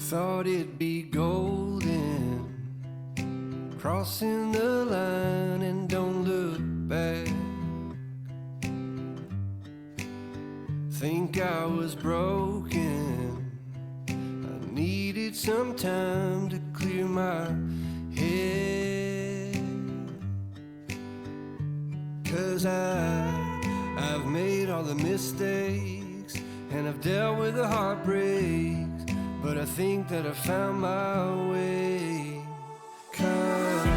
Thought it'd be golden, crossing the line and don't look back. Think I was broken, I needed some time to clear my head. 'Cause I've made all the mistakes and I've dealt with the heartbreaks, but I think that I found my way. 'Cause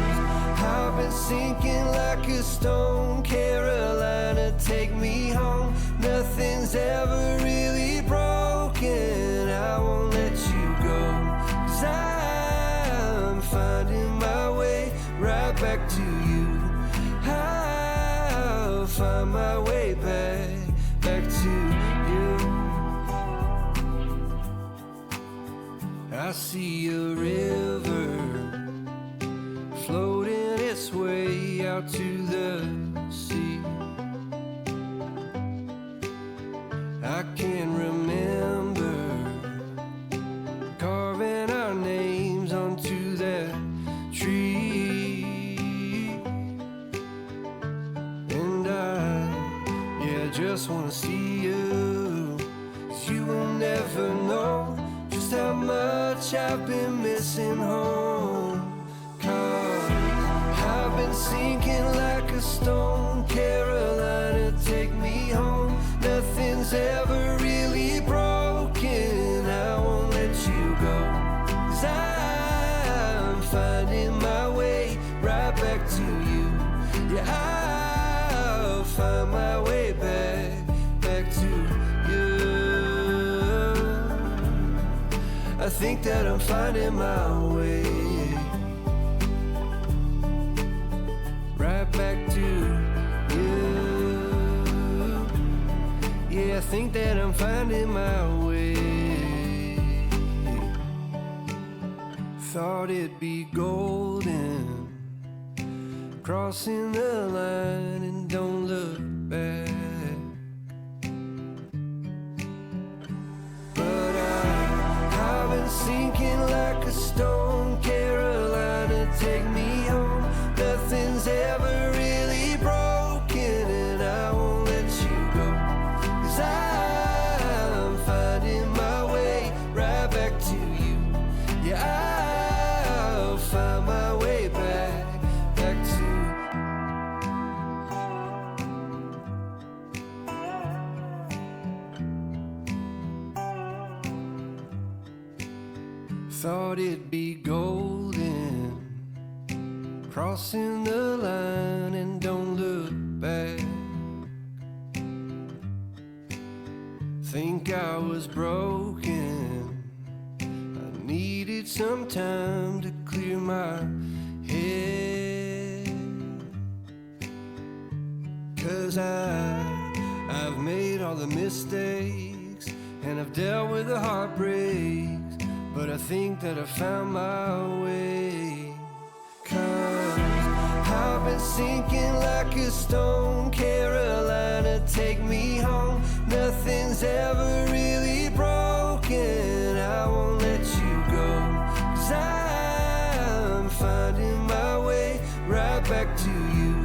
I've been sinking like a stone, Carolina, take me home. Nothing's ever really broken, I won't let you go. 'Cause I'm finding my way right back to you. I'll find my way back to you. I see a river floating its way out to the sea. I can remember carving our names onto that tree. And I just wanna see you, 'cause you will never know just how much I've been missing home. 'Cause I've been sinking like a stone, Carolina, take me home. Nothing's ever really broken, I won't let you go. 'Cause I'm finding my way right back to you. Yeah, I'll find my way back to you. I think that I'm finding my way right back to you. Yeah, I think that I'm finding my way. Thought it'd be golden, crossing the line and don't look back. But I've been sinking like a stone, Carolina, take me home. Nothing's ever really broken, and I won't let you go. 'Cause I'm finding my way right back to you. Yeah, I'll find my way back to you. Thought it'd be golden, crossing the line and don't look back. Think I was broken, I needed some time to clear my head. 'Cause I've made all the mistakes and I've dealt with the heartbreaks, but I think that I found my way. 'Cause I've been sinking like a stone, Carolina, take me home. Nothing's ever really broken, I won't let you go. 'Cause I'm finding my way right back to you.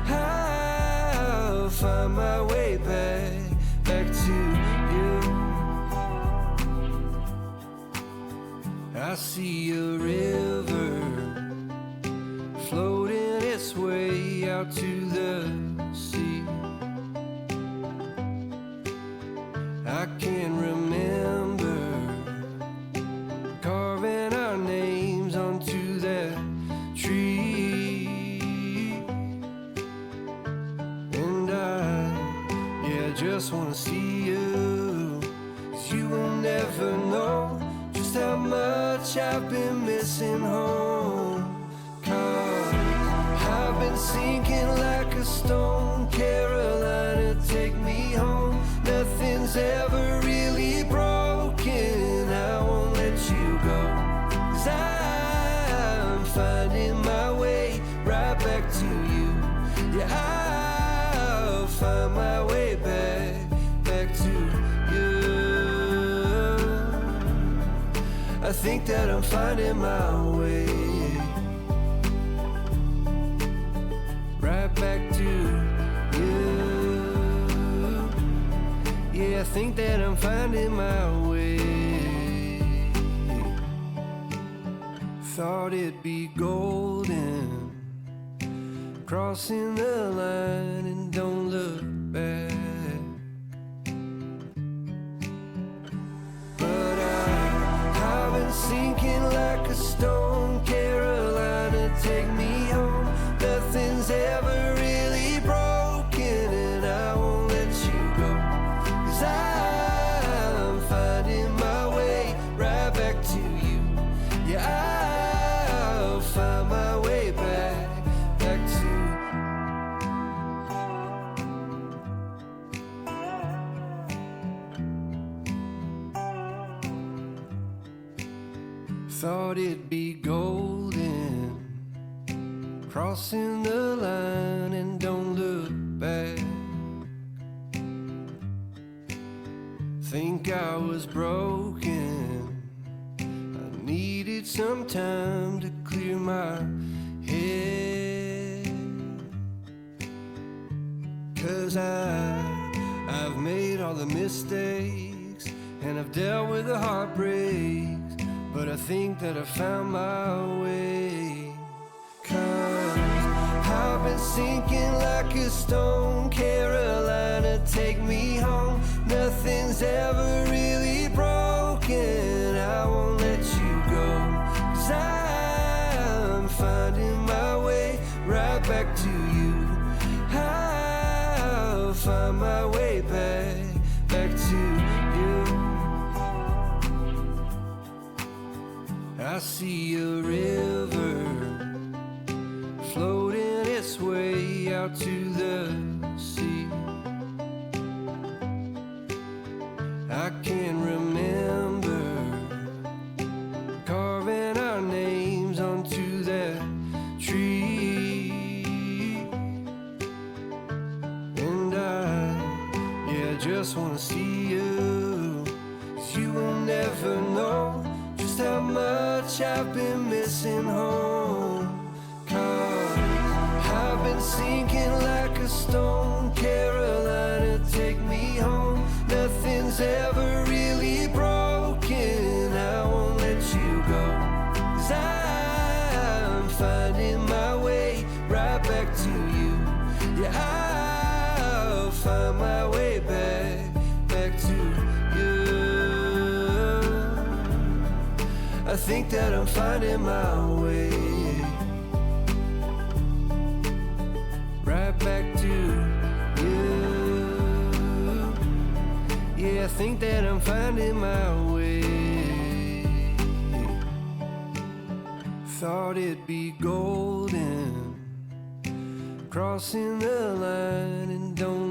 I'll find my way back to you. I see a river floating its way out to the sea. I can remember carving our names onto that tree. And I just wanna see you, 'cause you will never know just how much I've been missing home. 'Cause I've been sinking like a stone, Carolina, take me home. Nothing's ever really broken, I won't let you go. 'Cause I'm finding my way right back to you. Yeah, I'll find my way back to you. I think that I'm finding my way right back to you. Yeah, I think that I'm finding my way. Thought it'd be golden, crossing the line and don't look back. But I've been sinking like a stone. Carolina, take me home. Nothing's ever really broken, and I won't let you go. 'Cause I'm finding my way right back to you. Yeah, I'll find my way back to. Thought it'd be golden, crossing the line and don't look back. Think I was broken, I needed some time to clear my head. 'Cause I've made all the mistakes and I've dealt with the heartbreaks, but I think that I found my way. 'Cause I've been sinking like a stone. Carolina, take me home. Nothing's ever really broken, I won't let you go. 'Cause I'm finding my way right back to you. I'll find my way back to you. I see a river floating its way out to the sea. I can remember carving our names onto that tree. And I just wanna see you, 'cause you will never know just how much I've been missing home. 'Cause I've been sinking like a stone. Carolina, take me home. Nothing's ever really broken, I won't let you go. 'Cause I'm finding my way right back to you. Yeah, I'll find my way back to you. I think that I'm finding my way right back to you. Yeah, I think that I'm finding my way. Thought it'd be golden, crossing the line and don't